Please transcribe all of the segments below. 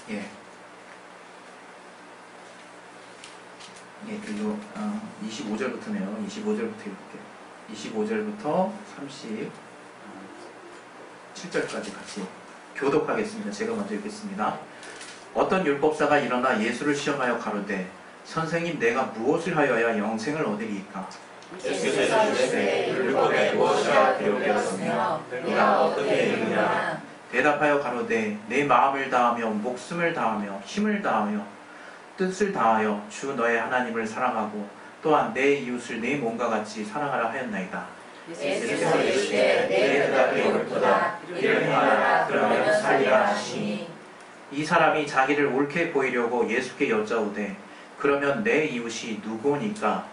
예. 예, 그리고 25절부터네요. 25절부터 읽을게요. 25절부터 37절까지 같이 교독하겠습니다. 제가 먼저 읽겠습니다. 어떤 율법사가 일어나 예수를 시험하여 가로되 선생님, 내가 무엇을 하여야 영생을 얻으리이까? 예수께서 이르시되 율법에 무엇이라 기록되었으며 네가 어떻게 읽느냐? 대답하여 가로되 내 마음을 다하며 목숨을 다하며 힘을 다하며 뜻을 다하여 주 너의 하나님을 사랑하고 또한 내 이웃을 내 몸과 같이 사랑하라 하였나이다. 예수께서 이르시되 내 대답이 옳도다. 이를 행하라. 그러면 살리라 하시니. 이 사람이 자기를 옳게 보이려고 예수께 여짜오되 그러면 내 이웃이 누구니까?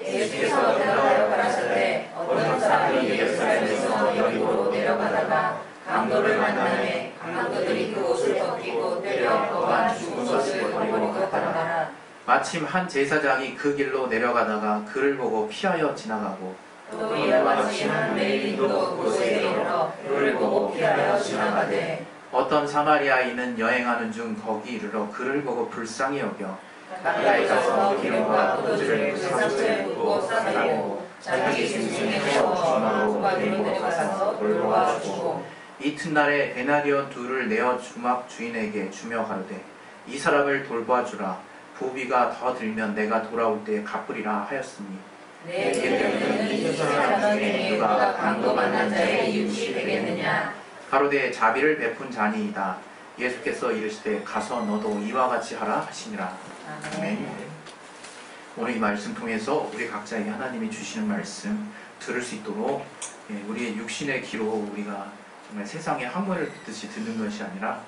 예수께서 대답하여 가라사대 어떤 사람이 예루살렘에서 여리고로 내려가다가 강도를 만나매 강도들이 그곳을 덮이고 때려 또한 죽은 것을 버리고 갔다가 마침 한 제사장이 그 길로 내려가다가 그를 보고 피하여 지나가고 또 이와 같이 한 레위인도 그곳에 이르러 그를 보고 피하여 지나가되 어떤 사마리아인은 여행하는 중 거기 이르러 그를 보고 불쌍히 여겨 가까이 가서 기름과 포도주를 그 상처에 붓고 싸매고 자기 짐승의 뼈 주마로 두가지로 내려가서 돌보아 주고 이튿날에 데나리온 둘을 내어 주막 주인에게 주며 가로되 이 사람을 돌보아 주라. 부비가 더 들면 내가 돌아올 때에 갚으리라 하였으니 내 이르기는 이 사람 중에 누가 강도 만난 자의 이웃이 되겠느냐? 가로되 자비를 베푼 자니이다. 예수께서 이르시되 가서 너도 이와 같이 하라 하시니라. 아멘. 오늘 이 말씀 통해서 우리 각자에게 하나님이 주시는 말씀 들을 수 있도록 우리의 육신의 귀로 우리가 정말 세상의 학문을 듣듯이 듣는 것이 아니라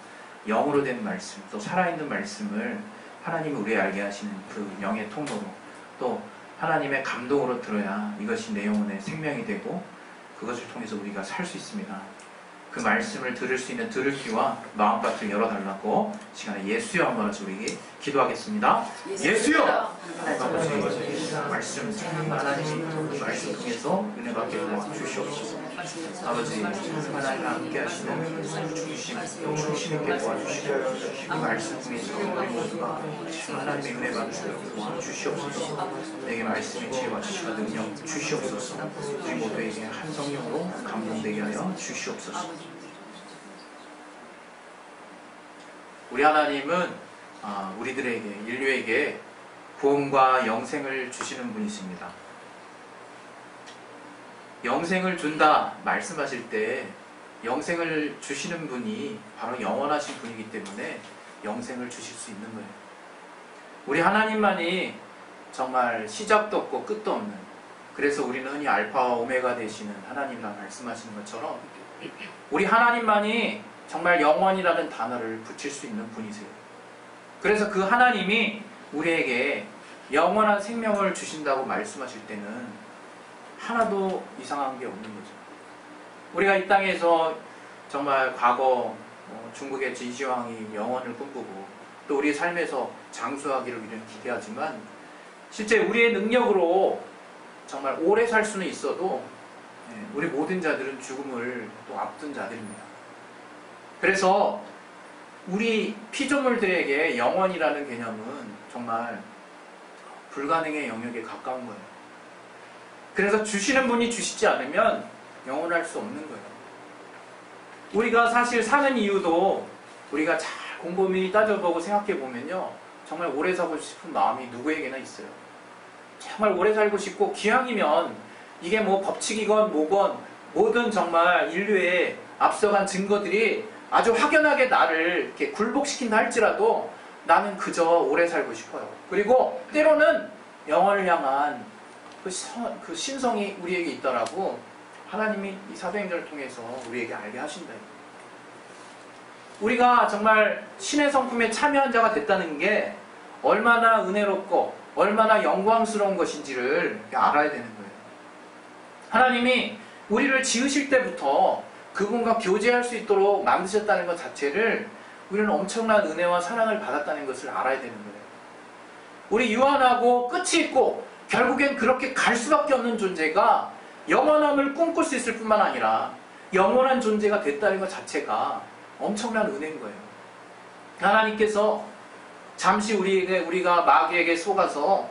영으로 된 말씀, 또 살아있는 말씀을 하나님이 우리에 알게 하시는 그 영의 통로로 또 하나님의 감동으로 들어야 이것이 내 영혼의 생명이 되고 그것을 통해서 우리가 살 수 있습니다. 그 말씀을 들을 수 있는 들을 귀와 마음밭을 열어달라고 시간에 예수여 한번 같이 우리 기도하겠습니다. 예수여! 아버지 말씀 사랑하는 하나님 말씀 통해서 은혜 받게 도와주시옵소서. 아버지 하나님 함께 하시는 중심 또 중심 있게 도와주시고 이 말씀 통해서 우리 모두가 하나님의 은혜 받게 도와주시옵소서. 내게 말씀의 지혜와 지식과 능력 주시옵소서. 우리 모두에게 한 성령으로 감동되게 하여 주시옵소서. 우리 하나님은 우리들에게 인류에게 구원과 영생을 주시는 분이십니다. 영생을 준다 말씀하실 때 영생을 주시는 분이 바로 영원하신 분이기 때문에 영생을 주실 수 있는 거예요. 우리 하나님만이 정말 시작도 없고 끝도 없는, 그래서 우리는 흔히 알파와 오메가 되시는 하나님이라 말씀하시는 것처럼 우리 하나님만이 정말 영원이라는 단어를 붙일 수 있는 분이세요. 그래서 그 하나님이 우리에게 영원한 생명을 주신다고 말씀하실 때는 하나도 이상한 게 없는 거죠. 우리가 이 땅에서 정말 과거 중국의 진시황이 영원을 꿈꾸고 또 우리 삶에서 장수하기를 우리는 기대하지만 실제 우리의 능력으로 정말 오래 살 수는 있어도 우리 모든 자들은 죽음을 또 앞둔 자들입니다. 그래서 우리 피조물들에게 영원이라는 개념은 정말 불가능의 영역에 가까운 거예요. 그래서 주시는 분이 주시지 않으면 영원할 수 없는 거예요. 우리가 사실 사는 이유도 우리가 잘 곰곰이 따져보고 생각해보면요, 정말 오래 살고 싶은 마음이 누구에게나 있어요. 정말 오래 살고 싶고 기왕이면 이게 뭐 법칙이건 뭐건 모든 정말 인류의 앞서간 증거들이 아주 확연하게 나를 이렇게 굴복시킨다 할지라도 나는 그저 오래 살고 싶어요. 그리고 때로는 영원을 향한 그 신성이 우리에게 있다라고 하나님이 이 사도행전을 통해서 우리에게 알게 하신다. 우리가 정말 신의 성품에 참여한 자가 됐다는 게 얼마나 은혜롭고 얼마나 영광스러운 것인지를 알아야 되는 거예요. 하나님이 우리를 지으실 때부터 그분과 교제할 수 있도록 만드셨다는 것 자체를 우리는 엄청난 은혜와 사랑을 받았다는 것을 알아야 되는 거예요. 우리 유한하고 끝이 있고 결국엔 그렇게 갈 수밖에 없는 존재가 영원함을 꿈꿀 수 있을 뿐만 아니라 영원한 존재가 됐다는 것 자체가 엄청난 은혜인 거예요. 하나님께서 잠시 우리가 마귀에게 속아서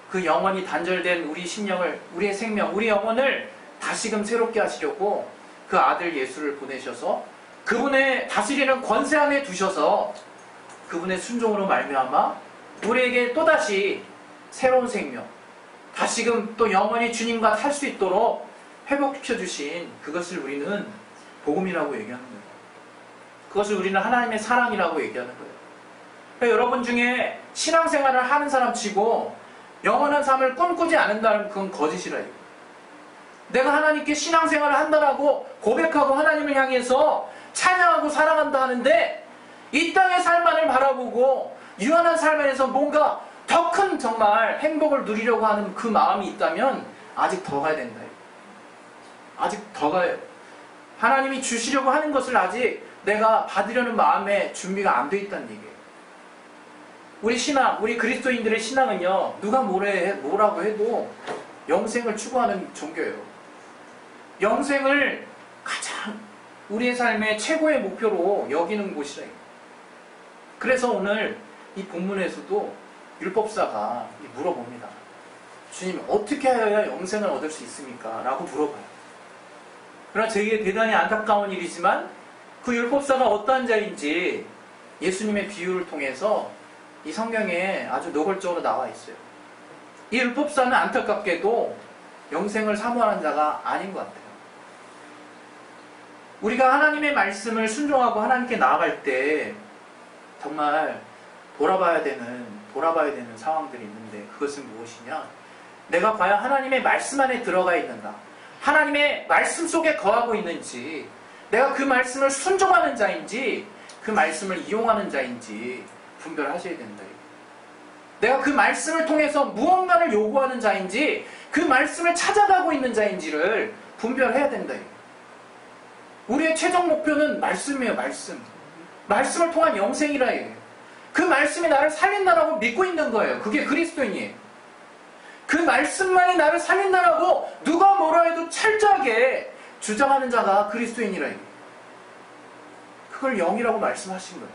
그 영원히 단절된 우리 심령을, 우리의 생명, 우리 영혼을 다시금 새롭게 하시려고 그 아들 예수를 보내셔서 그분의 다스리는 권세 안에 두셔서 그분의 순종으로 말미암아 우리에게 또다시 새로운 생명, 다시금 또 영원히 주님과 살 수 있도록 회복시켜 주신 그것을 우리는 복음이라고 얘기하는 거예요. 그것을 우리는 하나님의 사랑이라고 얘기하는 거예요. 그러니까 여러분 중에 신앙생활을 하는 사람 치고 영원한 삶을 꿈꾸지 않는다는 그건 거짓이라 이거예요. 내가 하나님께 신앙생활을 한다라고 고백하고 하나님을 향해서 찬양하고 사랑한다 하는데 이 땅의 삶만을 바라보고 유한한 삶 안에서 뭔가 더 큰 정말 행복을 누리려고 하는 그 마음이 있다면 아직 더 가야 된다. 아직 더 가요. 하나님이 주시려고 하는 것을 아직 내가 받으려는 마음에 준비가 안 돼 있다는 얘기예요. 우리 신앙, 우리 그리스도인들의 신앙은요, 누가 뭐라고 해도 영생을 추구하는 종교예요. 영생을 가장 우리의 삶의 최고의 목표로 여기는 곳이래요. 그래서 오늘 이 본문에서도 율법사가 물어봅니다. 주님, 어떻게 하여야 영생을 얻을 수 있습니까? 라고 물어봐요. 그러나 저에게 대단히 안타까운 일이지만 그 율법사가 어떠한 자인지 예수님의 비유를 통해서 이 성경에 아주 노골적으로 나와 있어요. 이 율법사는 안타깝게도 영생을 사모하는 자가 아닌 것 같아요. 우리가 하나님의 말씀을 순종하고 하나님께 나아갈 때 정말 돌아봐야 되는 상황들이 있는데 그것은 무엇이냐? 내가 과연 하나님의 말씀 안에 들어가 있는가? 하나님의 말씀 속에 거하고 있는지, 내가 그 말씀을 순종하는 자인지 그 말씀을 이용하는 자인지 분별하셔야 된다. 내가 그 말씀을 통해서 무언가를 요구하는 자인지 그 말씀을 찾아가고 있는 자인지를 분별해야 된다. 우리의 최종 목표는 말씀이에요. 말씀을 통한 영생이라 해요. 그 말씀이 나를 살린다라고 믿고 있는 거예요. 그게 그리스도인이에요. 그 말씀만이 나를 살린다라고 누가 뭐라 해도 철저하게 주장하는 자가 그리스도인이라 해요. 그걸 영이라고 말씀하신 거예요.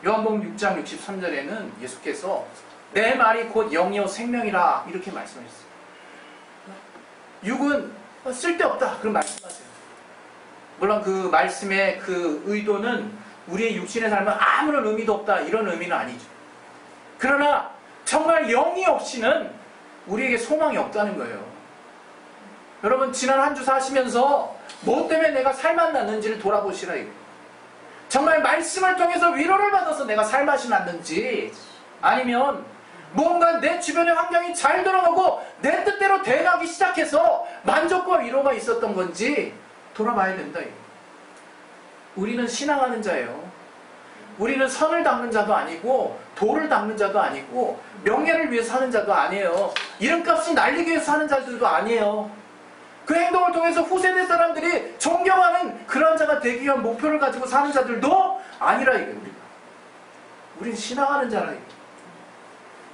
요한복음 6장 63절에는 예수께서 내 말이 곧 영이요 생명이라 이렇게 말씀하셨어요. 육은 쓸데없다 그런 말씀하세요. 물론 그 말씀의 그 의도는 우리의 육신의 삶은 아무런 의미도 없다 이런 의미는 아니죠. 그러나 정말 영이 없이는 우리에게 소망이 없다는 거예요. 여러분 지난 한 주 사시면서 뭐 때문에 내가 살맛 났는지를 돌아보시라 이거예요. 정말 말씀을 통해서 위로를 받아서 내가 살맛이 났는지 아니면 뭔가 내 주변의 환경이 잘 돌아가고 내 뜻대로 돼가기 시작해서 만족과 위로가 있었던 건지 돌아봐야 된다 이거예요. 우리는 신앙하는 자예요. 우리는 선을 닦는 자도 아니고 도를 닦는 자도 아니고 명예를 위해서 사는 자도 아니에요. 이름값이 날리기 위해서 사는 자들도 아니에요. 그 행동을 통해서 후세대 사람들이 존경하는 그런 자가 되기 위한 목표를 가지고 사는 자들도 아니라 이게 우리는 신앙하는 자라 이게.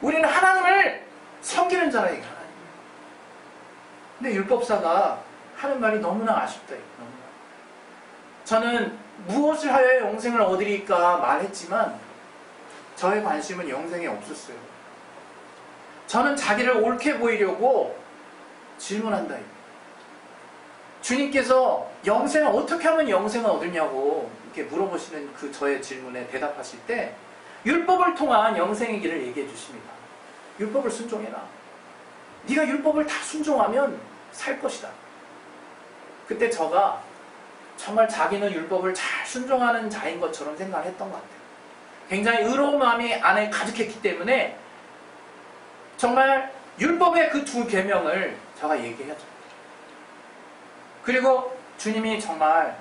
우리는 하나님을 섬기는 자라 이게. 근데 율법사가 하는 말이 너무나 아쉽다 이게. 저는 무엇을 하여 영생을 얻으리까 말했지만 저의 관심은 영생에 없었어요. 저는 자기를 옳게 보이려고 질문한다. 주님께서 영생을 어떻게 하면 영생을 얻으냐고 이렇게 물어보시는 그 저의 질문에 대답하실 때 율법을 통한 영생의 길을 얘기해 주십니다. 율법을 순종해라. 네가 율법을 다 순종하면 살 것이다. 그때 저가 정말 자기는 율법을 잘 순종하는 자인 것처럼 생각을 했던 것 같아요. 굉장히 의로운 마음이 안에 가득했기 때문에 정말 율법의 그 두 계명을 제가 얘기했죠. 그리고 주님이 정말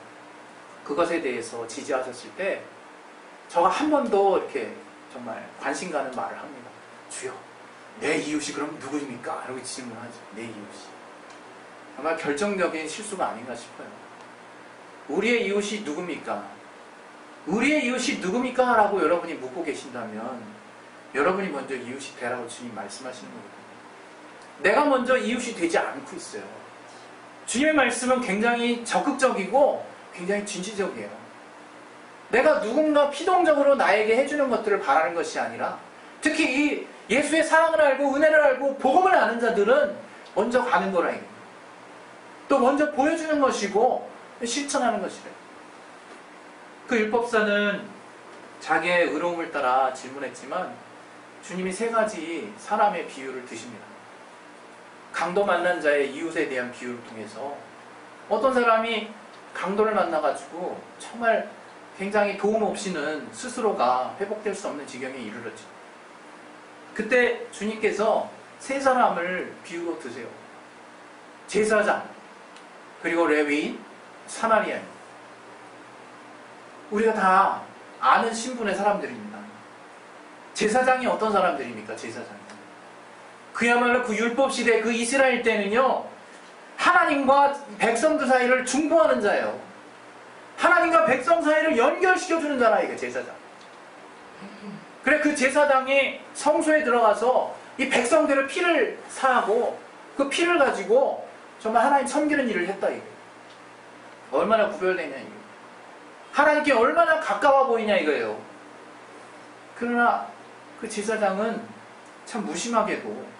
그것에 대해서 지지하셨을 때 저가 한 번도 이렇게 정말 관심 가는 말을 합니다. 주여, 내 이웃이 그럼 누구입니까? 이렇게 질문하죠. 내 이웃이. 정말 결정적인 실수가 아닌가 싶어요. 우리의 이웃이 누굽니까? 우리의 이웃이 누굽니까? 라고 여러분이 묻고 계신다면 여러분이 먼저 이웃이 되라고 주님 말씀하시는 거거든요. 내가 먼저 이웃이 되지 않고 있어요. 주님의 말씀은 굉장히 적극적이고 굉장히 진취적이에요. 내가 누군가 피동적으로 나에게 해주는 것들을 바라는 것이 아니라, 특히 이 예수의 사랑을 알고 은혜를 알고 복음을 아는 자들은 먼저 가는 거라 이거예요. 또 먼저 보여주는 것이고 실천하는 것이래요. 그 율법사는 자기의 의로움을 따라 질문했지만 주님이 세 가지 사람의 비유를 드십니다. 강도 만난 자의 이웃에 대한 비유를 통해서 어떤 사람이 강도를 만나가지고 정말 굉장히 도움 없이는 스스로가 회복될 수 없는 지경에 이르렀죠. 그때 주님께서 세 사람을 비유로 드세요. 제사장, 그리고 레위인, 사마리아인. 우리가 다 아는 신분의 사람들입니다. 제사장이 어떤 사람들입니까? 제사장이. 그야말로 그 율법 시대 그 이스라엘 때는요, 하나님과 백성들 사이를 중보하는 자예요. 하나님과 백성 사이를 연결시켜주는 자라 이게 제사장. 그래 그 제사장이 성소에 들어가서 이 백성들의 피를 사하고 그 피를 가지고 정말 하나님 섬기는 일을 했다 이게. 얼마나 구별되냐 이게. 하나님께 얼마나 가까워 보이냐 이거예요. 그러나 그 제사장은 참 무심하게도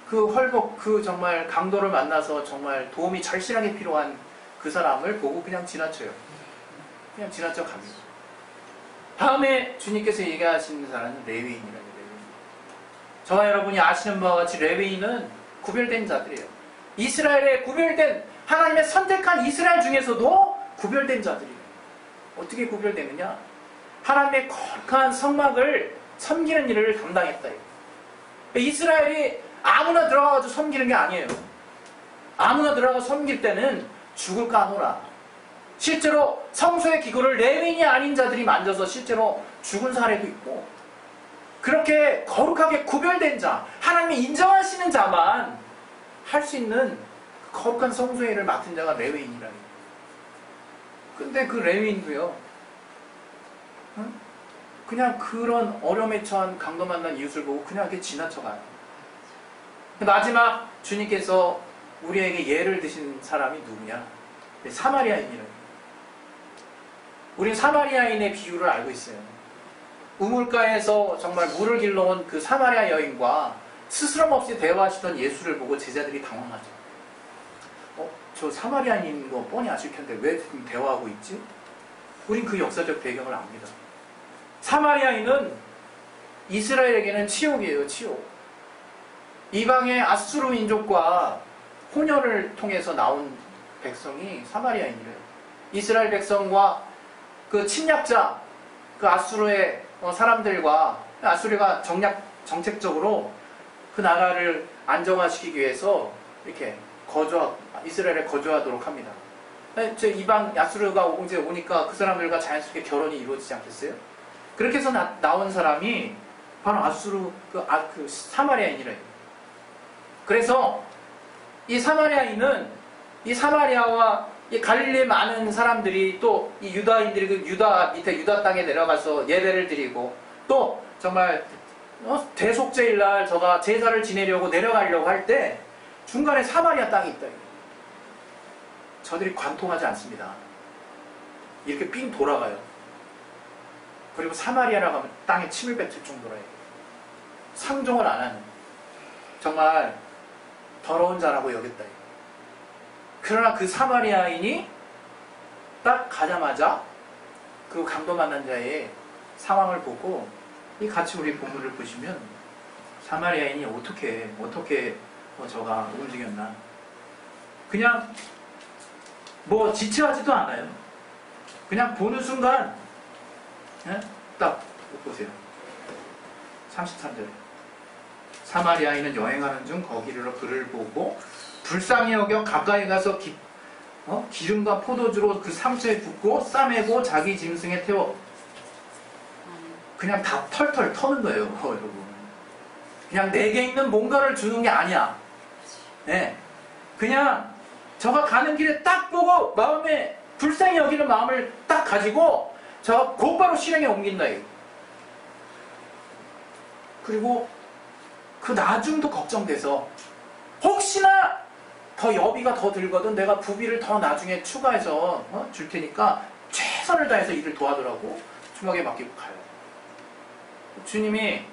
그 헐벗 그 정말 강도를 만나서 정말 도움이 절실하게 필요한 그 사람을 보고 그냥 지나쳐요. 그냥 지나쳐 갑니다. 다음에 주님께서 얘기하시는 사람은 레위인이라는 레위인. 저와 여러분이 아시는 바와 같이 레위인은 구별된 자들이에요. 이스라엘에 구별된 하나님의 선택한 이스라엘 중에서도 구별된 자들이에요. 어떻게 구별되느냐? 하나님의 거룩한 성막을 섬기는 일을 담당했다. 이스라엘이 아무나 들어가서 섬기는 게 아니에요. 아무나 들어가서 섬길 때는 죽을까 하노라. 실제로 성소의 기구를 레위인이 아닌 자들이 만져서 실제로 죽은 사례도 있고, 그렇게 거룩하게 구별된 자, 하나님이 인정하시는 자만 할 수 있는 거룩한 성소의 일을 맡은 자가 레위인이라니. 근데 그 레위인도요, 그냥 그런 어려움에 처한 강도 만난 이웃을 보고 그냥 이렇게 지나쳐가요. 마지막 주님께서 우리에게 예를 드신 사람이 누구냐? 사마리아인이라고. 우린 사마리아인의 비유를 알고 있어요. 우물가에서 정말 물을 길러온 그 사마리아 여인과 스스럼 없이 대화하시던 예수를 보고 제자들이 당황하죠. 저 사마리아인인 거 뻔히 아실 텐데 왜 지금 대화하고 있지? 우린 그 역사적 배경을 압니다. 사마리아인은 이스라엘에게는 치욕이에요, 치욕. 이방의 아수르 민족과 혼혈을 통해서 나온 백성이 사마리아인이래요. 이스라엘 백성과 그 침략자, 그 아수르의 사람들과, 아수르가 정책적으로 그 나라를 안정화시키기 위해서 이렇게 이스라엘에 거주하도록 합니다. 이방 아수르가 이제 오니까 그 사람들과 자연스럽게 결혼이 이루어지지 않겠어요? 그렇게 해서 나온 사람이 바로 아수르, 그 사마리아인이래요. 그래서 이 사마리아인은 이 사마리아와 이 갈릴리에 많은 사람들이 또 이 유다인들이 그 유다 땅에 내려가서 예배를 드리고 또 정말 대속제일날 저가 제사를 지내려고 내려가려고 할 때 중간에 사마리아 땅이 있다. 저들이 관통하지 않습니다. 이렇게 삥 돌아가요. 그리고 사마리아라고 하면 땅에 침을 뱉을 정도로 상종을 안 하는 정말 더러운 자라고 여겼다. 그러나 그 사마리아인이 딱 가자마자 그 강도 만난 자의 상황을 보고 이 같이 우리 본문을 보시면 사마리아인이 어떻게 저가 움직였나. 그냥 뭐 지체하지도 않아요. 그냥 보는 순간 딱 보세요. 33절. 사마리아인은 여행하는 중 거기로 그를 보고 불쌍히 여겨 가까이 가서 기름과 포도주로 그 상처에 붓고 싸매고 자기 짐승에 태워 그냥 다 털털 터는 거예요, 여러분. 그냥 내게 있는 뭔가를 주는 게 아니야. 네. 그냥 저가 가는 길에 딱 보고 마음에 불쌍히 여기는 마음을 딱 가지고 저 곧바로 실행에 옮긴다. 그리고 그 나중도 걱정돼서 혹시나 더 여비가 더 들거든 내가 부비를 더 나중에 추가해서 줄 테니까 최선을 다해서 일을 도와주라고 주먹에 맡기고 가요. 주님이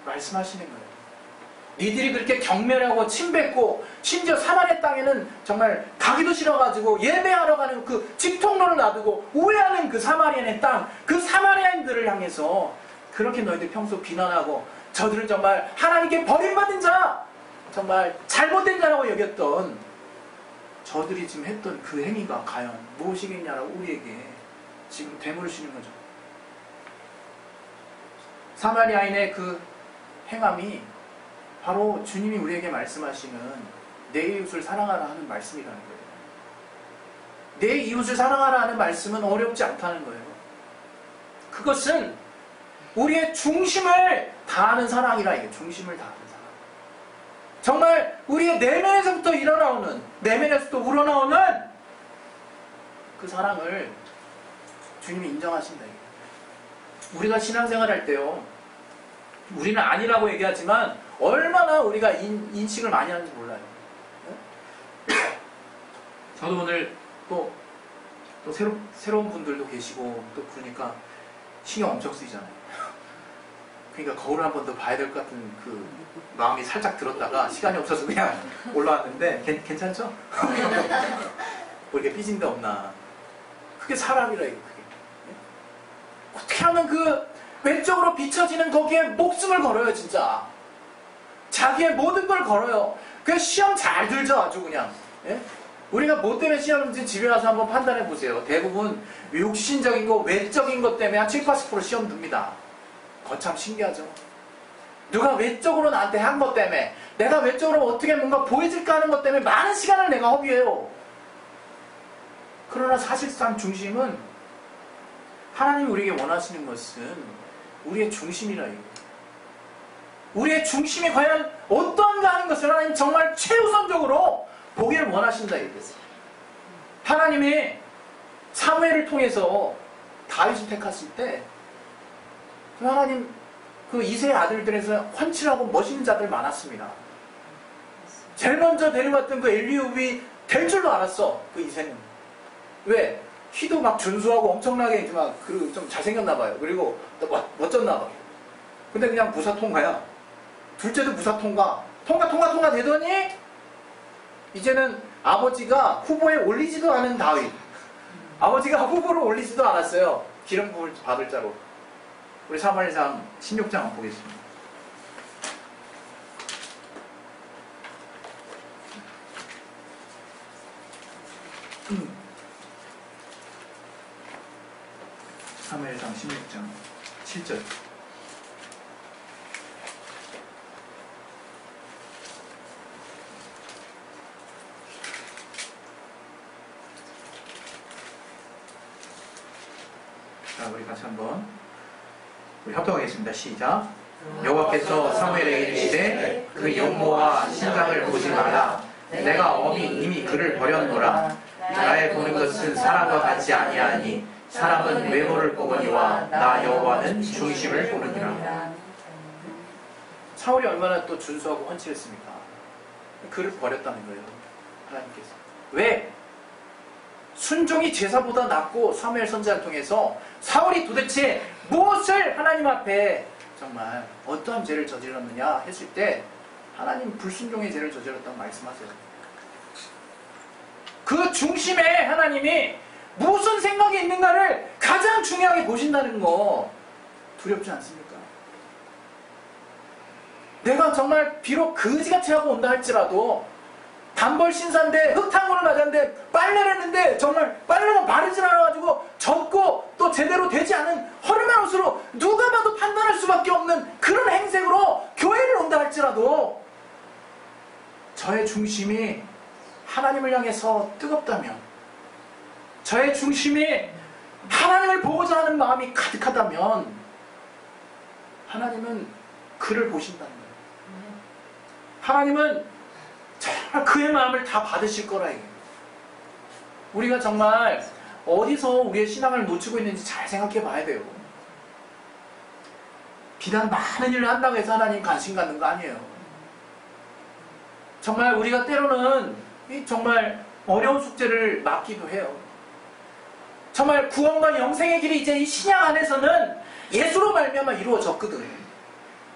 말씀하시는 거예요. 니들이 그렇게 경멸하고 침뱉고 심지어 사마리아 땅에는 정말 가기도 싫어가지고 예배하러 가는 그 직통로를 놔두고 우회하는 그 사마리아의 땅, 그 사마리아인들을 향해서 그렇게 너희들 평소 비난하고 저들은 정말 하나님께 버림받은 자, 정말 잘못된 자라고 여겼던 저들이 지금 했던 그 행위가 과연 무엇이겠냐라고 우리에게 지금 되물으시는 거죠. 사마리아인의 그 행함이 바로 주님이 우리에게 말씀하시는 내 이웃을 사랑하라 하는 말씀이라는 거예요. 내 이웃을 사랑하라 하는 말씀은 어렵지 않다는 거예요. 그것은 우리의 중심을 다하는 사랑이라 이게 중심을 다하는 사랑. 정말 우리의 내면에서부터 일어나오는, 내면에서부터 우러나오는 그 사랑을 주님이 인정하신다. 우리가 신앙생활 할 때요, 우리는 아니라고 얘기하지만 얼마나 우리가 인식을 많이 하는지 몰라요. 저도 오늘 또 새로운 분들도 계시고 또 그러니까 신경 엄청 쓰이잖아요. 그러니까 거울을 한 번 더 봐야 될 것 같은 그 마음이 살짝 들었다가 시간이 없어서 그냥 올라왔는데 괜찮죠? 뭐 이렇게 삐진 데 없나. 그게 사람이라 이거 그게. 어떻게 하면 그 외적으로 비춰지는 거기에 목숨을 걸어요 진짜. 자기의 모든 걸 걸어요. 그냥 시험 잘 들죠 아주 그냥. 예? 우리가 뭐 때문에 시험인지 집에 가서 한번 판단해 보세요. 대부분 육신적인 거, 외적인 것 때문에 한 7, 80% 시험 듭니다. 거참 신기하죠. 누가 외적으로 나한테 한 것 때문에, 내가 외적으로 어떻게 뭔가 보여질까 하는 것 때문에 많은 시간을 내가 허비해요. 그러나 사실상 중심은 하나님이 우리에게 원하시는 것은 우리의 중심이라 이거예요. 우리의 중심이 과연 어떠한가 하는 것을 하나님 정말 최우선적으로 보기를 원하신다 이거예요. 하나님이 사무엘을 통해서 다윗을 택하실 때 하나님 그 이세의 아들들에서 헌칠하고 멋있는 자들 많았습니다. 제일 먼저 데려왔던 그 엘리후비 될 줄도 알았어. 그 이세는. 왜? 키도 막 준수하고 엄청나게 막 그 좀 잘생겼나 봐요. 그리고 또 멋졌나 봐요. 근데 그냥 무사 통과야. 둘째도 무사 통과. 통과 되더니 이제는 아버지가 후보에 올리지도 않은 다윗. 아버지가 후보를 올리지도 않았어요. 기름 부을 받을 자로. 우리 사무엘상 16장 한번 보겠습니다. 사무엘상 16장 7절. 자, 우리 같이 한번 우리 협동하겠습니다. 시작. 여호와께서 사무엘에게 이르시되 그 용모와 신장을 보지 마라. 내가 이미 그를 버렸노라. 나의 보는 것은 사람과 같지 아니하니 사람은 외모를 보거니와 나 여호와는 중심을 보느니라. 사울이 얼마나 또 준수하고 헌칠했습니까? 그를 버렸다는 거예요. 하나님께서. 왜? 순종이 제사보다 낫고 사무엘 선지자를 통해서 사울이 도대체 무엇을 하나님 앞에 정말 어떠한 죄를 저질렀느냐 했을 때 하나님 불순종의 죄를 저질렀다고 말씀하세요. 그 중심에 하나님이 무슨 생각이 있는가를 가장 중요하게 보신다는 거 두렵지 않습니까? 내가 정말 비록 그지같이 하고 온다 할지라도 단벌 신사인데 흙탕물을 맞았는데 빨래를 했는데 정말 빨래가 바르질 않아가지고 젖고 또 제대로 되지 않은 허름한 옷으로 누가 봐도 판단할 수밖에 없는 그런 행색으로 교회를 온다 할지라도 저의 중심이 하나님을 향해서 뜨겁다면, 저의 중심이 하나님을 보고자 하는 마음이 가득하다면 하나님은 그를 보신다는 거예요. 하나님은 정말 그의 마음을 다 받으실 거라 이게. 우리가 정말 어디서 우리의 신앙을 놓치고 있는지 잘 생각해 봐야 돼요. 비단 많은 일을 한다고 해서 하나님 관심 갖는 거 아니에요. 정말 우리가 때로는 정말 어려운 숙제를 맡기도 해요. 정말 구원과 영생의 길이 이제 이 신약 안에서는 예수로 말미암아 이루어졌거든.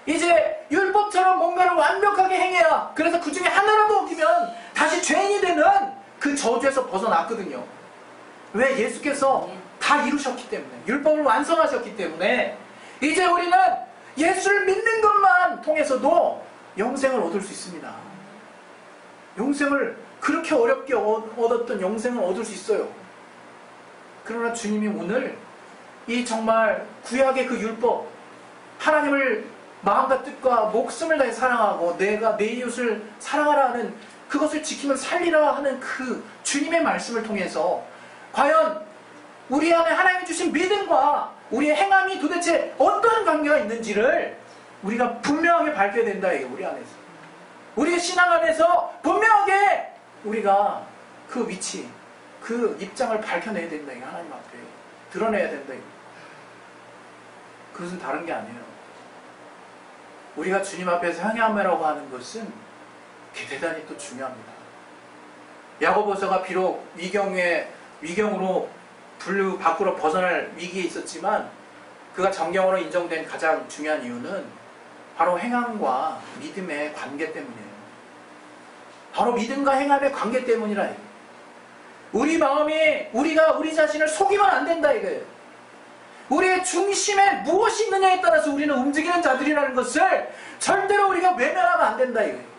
이제 율법처럼 뭔가를 완벽하게 행해야, 그래서 그 중에 하나라도 어기면 다시 죄인이 되는 그 저주에서 벗어났거든요. 왜? 예수께서 다 이루셨기 때문에, 율법을 완성하셨기 때문에 이제 우리는 예수를 믿는 것만 통해서도 영생을 얻을 수 있습니다. 영생을 그렇게 어렵게 얻었던 영생을 얻을 수 있어요. 그러나 주님이 오늘 이 정말 구약의 그 율법, 하나님을 마음과 뜻과 목숨을 다해 사랑하고 내가 내 이웃을 사랑하라는 그것을 지키면 살리라 하는 그 주님의 말씀을 통해서 과연 우리 안에 하나님이 주신 믿음과 우리의 행함이 도대체 어떤 관계가 있는지를 우리가 분명하게 밝혀야 된다, 이게 우리 안에서. 우리의 신앙 안에서 분명하게 우리가 그 위치, 그 입장을 밝혀내야 된다, 이게 하나님 앞에 드러내야 된다, 이게. 그것은 다른 게 아니에요. 우리가 주님 앞에서 향함이라고 하는 것은 대단히 또 중요합니다. 야고보서가 비록 위경으로 분류 밖으로 벗어날 위기에 있었지만 그가 정경으로 인정된 가장 중요한 이유는 바로 행함과 믿음의 관계 때문이에요. 바로 믿음과 행함의 관계 때문이라 해요. 우리 마음이 우리가 우리 자신을 속이면 안 된다 이거예요. 우리의 중심에 무엇이 있느냐에 따라서 우리는 움직이는 자들이라는 것을 절대로 우리가 외면하면 안 된다 이거예요.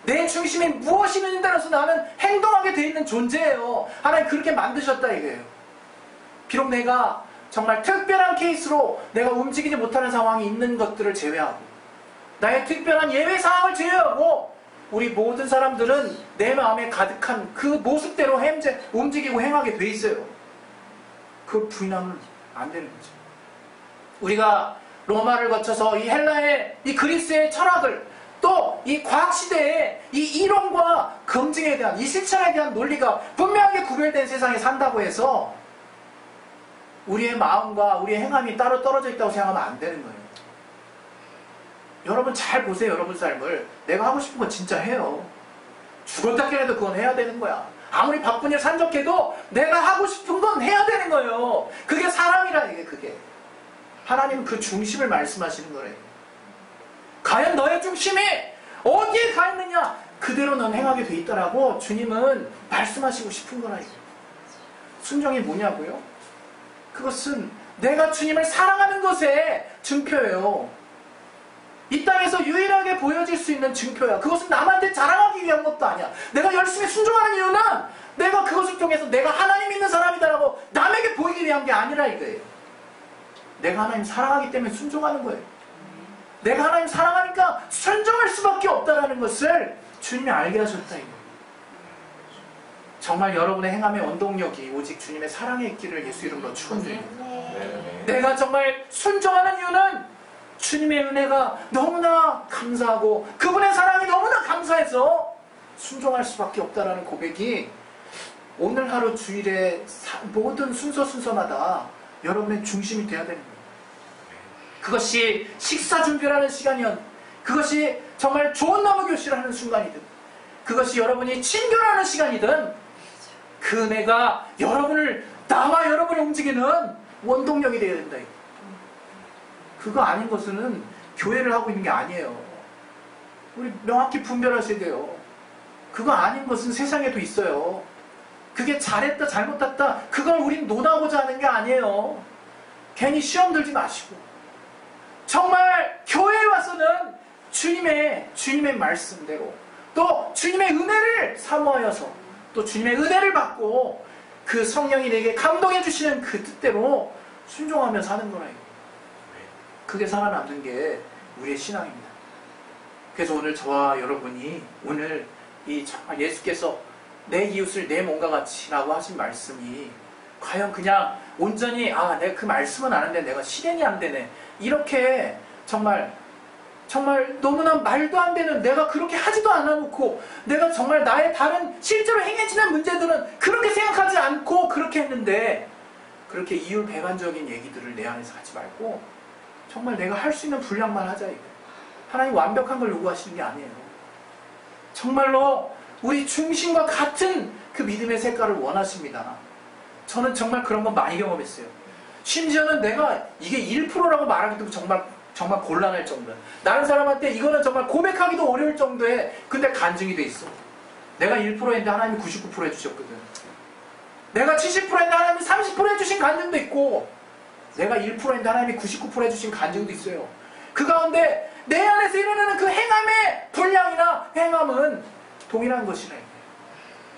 내 중심에 무엇이 있느냐에 따라서 나는 행동하게 되어 있는 존재예요. 하나님 그렇게 만드셨다 이거예요. 비록 내가 정말 특별한 케이스로 내가 움직이지 못하는 상황이 있는 것들을 제외하고, 나의 특별한 예외 상황을 제외하고 우리 모든 사람들은 내 마음에 가득한 그 모습대로 움직이고 행하게 돼 있어요. 그걸 부인하면 안 되는 거죠. 우리가 로마를 거쳐서 이 헬라의, 이 그리스의 철학을, 또 이 과학시대의 이 이론과 검증에 대한, 이 실천에 대한 논리가 분명하게 구별된 세상에 산다고 해서 우리의 마음과 우리의 행함이 따로 떨어져 있다고 생각하면 안 되는 거예요. 여러분 잘 보세요. 여러분 삶을. 내가 하고 싶은 건 진짜 해요. 죽었다 깨라도 그건 해야 되는 거야. 아무리 바쁜 일 산적해도 내가 하고 싶은 건 해야 되는 거예요. 그게 사람이라, 이게 그게. 하나님은 그 중심을 말씀하시는 거래요. 과연 너의 중심이 어디에 가 있느냐? 그대로 넌 행하게 돼 있다라고 주님은 말씀하시고 싶은 거라. 순종이 뭐냐고요? 그것은 내가 주님을 사랑하는 것의 증표예요. 이 땅에서 유일하게 보여질 수 있는 증표야. 그것은 남한테 자랑하기 위한 것도 아니야. 내가 열심히 순종하는 이유는 내가 그것을 통해서 내가 하나님 믿는 사람이다라고 남에게 보이기 위한 게 아니라 이거예요. 내가 하나님 사랑하기 때문에 순종하는 거예요. 내가 하나님 사랑하니까 순종할 수밖에 없다라는 것을 주님이 알게 하셨다 이거예요. 정말 여러분의 행함의 원동력이 오직 주님의 사랑에 있기를 예수 이름으로 축원드립니다. 내가 정말 순종하는 이유는 주님의 은혜가 너무나 감사하고 그분의 사랑이 너무나 감사해서 순종할 수밖에 없다라는 고백이 오늘 하루 주일의 모든 순서마다 여러분의 중심이 되어야 되는 거예요. 그것이 식사 준비라는 시간이든, 그것이 정말 좋은 나무 교실하는 순간이든, 그것이 여러분이 친교라는 시간이든, 그 은혜가 나와 여러분을 움직이는 원동력이 되어야 된다. 그거 아닌 것은 교회를 하고 있는 게 아니에요. 우리 명확히 분별하셔야 돼요. 그거 아닌 것은 세상에도 있어요. 그게 잘했다 잘못했다 그걸 우린 논하고자 하는 게 아니에요. 괜히 시험 들지 마시고 정말 교회에 와서는 주님의 말씀대로 또 주님의 은혜를 사모하여서 또 주님의 은혜를 받고 그 성령이 내게 감동해 주시는 그 뜻대로 순종하며 사는 거라요. 그게 살아남는 게 우리의 신앙입니다. 그래서 오늘 저와 여러분이 오늘 이 정말 예수께서 내 이웃을 내 몸과 같이라고 하신 말씀이 과연 그냥 온전히 내가 그 말씀은 아는데 내가 실행이 안 되네 이렇게 정말 너무나 말도 안 되는, 내가 그렇게 하지도 않아놓고 내가 정말 나의 다른 실제로 행해지는 문제들은 그렇게 생각하지 않고 그렇게 했는데 그렇게 이율배반적인 얘기들을 내 안에서 하지 말고 정말 내가 할 수 있는 분량만 하자 이거. 하나님 완벽한 걸 요구하시는 게 아니에요. 정말로 우리 중심과 같은 그 믿음의 색깔을 원하십니다. 저는 정말 그런 건 많이 경험했어요. 심지어는 내가 이게 1%라고 말하기도 정말 곤란할 정도야. 다른 사람한테 이거는 정말 고백하기도 어려울 정도의 근데 간증이 돼 있어. 내가 1%인데 하나님이 99% 해주셨거든. 내가 70%인데 하나님이 30% 해주신 간증도 있고, 내가 1%인데 하나님이 99% 해주신 간증도 있어요. 그 가운데 내 안에서 일어나는 그 행함의 분량이나 행함은 동일한 것이래.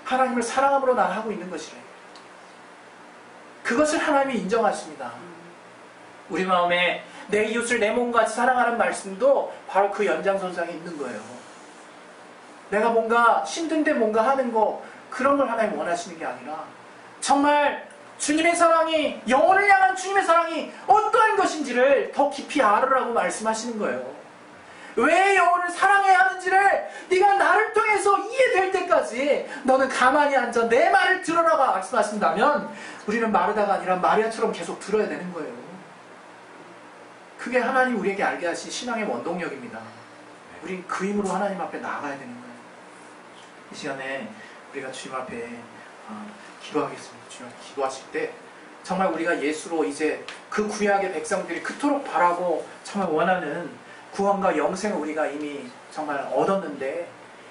하나님을 사랑함으로 난 하고 있는 것이래. 그것을 하나님이 인정하십니다. 우리 마음에 내 이웃을 내 몸같이 사랑하는 말씀도 바로 그 연장선상에 있는 거예요. 내가 뭔가 힘든데 뭔가 하는 거, 그런 걸 하나님 원하시는 게 아니라 정말 주님의 사랑이, 영혼을 향한 주님의 사랑이 어떠한 것인지를 더 깊이 알으라고 말씀하시는 거예요. 왜 영혼을 사랑해야 하는지를 네가 나를 통해서 이해될 때까지 너는 가만히 앉아 내 말을 들으라고 말씀하신다면 우리는 마르다가 아니라 마리아처럼 계속 들어야 되는 거예요. 그게 하나님 우리에게 알게 하신 신앙의 원동력입니다. 우린 그 힘으로 하나님 앞에 나아가야 되는 거예요. 이 시간에 우리가 주님 앞에 기도하겠습니다. 주님 앞에 기도하실 때 정말 우리가 예수로 이제 그 구약의 백성들이 그토록 바라고 정말 원하는 구원과 영생을 우리가 이미 정말 얻었는데,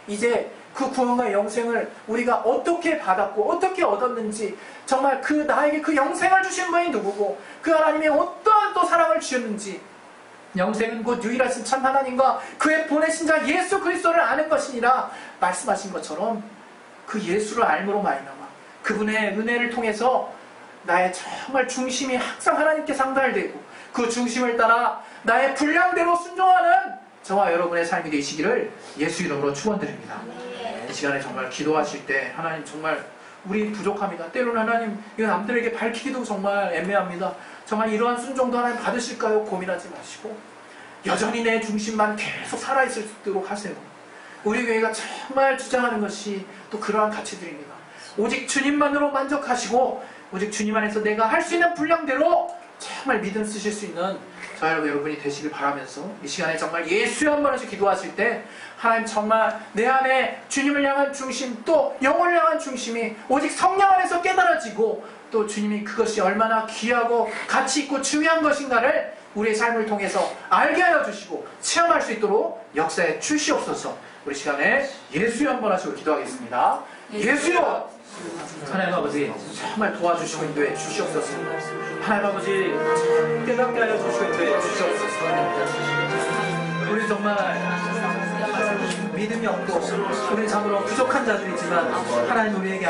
이제 그 구원과 영생을 우리가 어떻게 받았고 어떻게 얻었는지, 정말 그 나에게 그 영생을 주신 분이 누구고 그 하나님이 어떠한 또 사랑을 주셨는지, 영생은 곧 유일하신 참 하나님과 그의 보내신 자 예수 그리스도를 아는 것이니라 말씀하신 것처럼, 그 예수를 알므로 말미암아 그분의 은혜를 통해서 나의 정말 중심이 항상 하나님께 상달되고 그 중심을 따라 나의 분량대로 순종하는 저와 여러분의 삶이 되시기를 예수 이름으로 축원드립니다. 이 시간에 정말 기도하실 때 하나님 정말 우리 부족합니다. 때로는 하나님 이거 남들에게 밝히기도 정말 애매합니다. 정말 이러한 순종도 하나님 받으실까요? 고민하지 마시고 여전히 내 중심만 계속 살아있을 수 있도록 하세요. 우리 교회가 정말 주장하는 것이 또 그러한 가치들입니다. 오직 주님만으로 만족하시고 오직 주님 안에서 내가 할 수 있는 분량대로 정말 믿음 쓰실 수 있는 저와 여러분이 되시길 바라면서 이 시간에 정말 예수의 한 번씩 기도하실 때 하나님 정말 내 안에 주님을 향한 중심, 또 영혼을 향한 중심이 오직 성령 안에서 깨달아지고 또 주님이 그것이 얼마나 귀하고 가치 있고 중요한 것인가를 우리의 삶을 통해서 알게 하여 주시고 체험할 수 있도록 역사에 주시옵소서. 우리 시간에 예수의 한 번 하시고 기도하겠습니다. 예수여! 하나님 아버지 정말 도와주시고 인도해 주시옵소서. 하나님 아버지 깨닫게 하여 주시고 인도해 주시옵소서. 우리 정말 믿음이 없고 우리 참으로 부족한 자들이지만 하나님 우리에게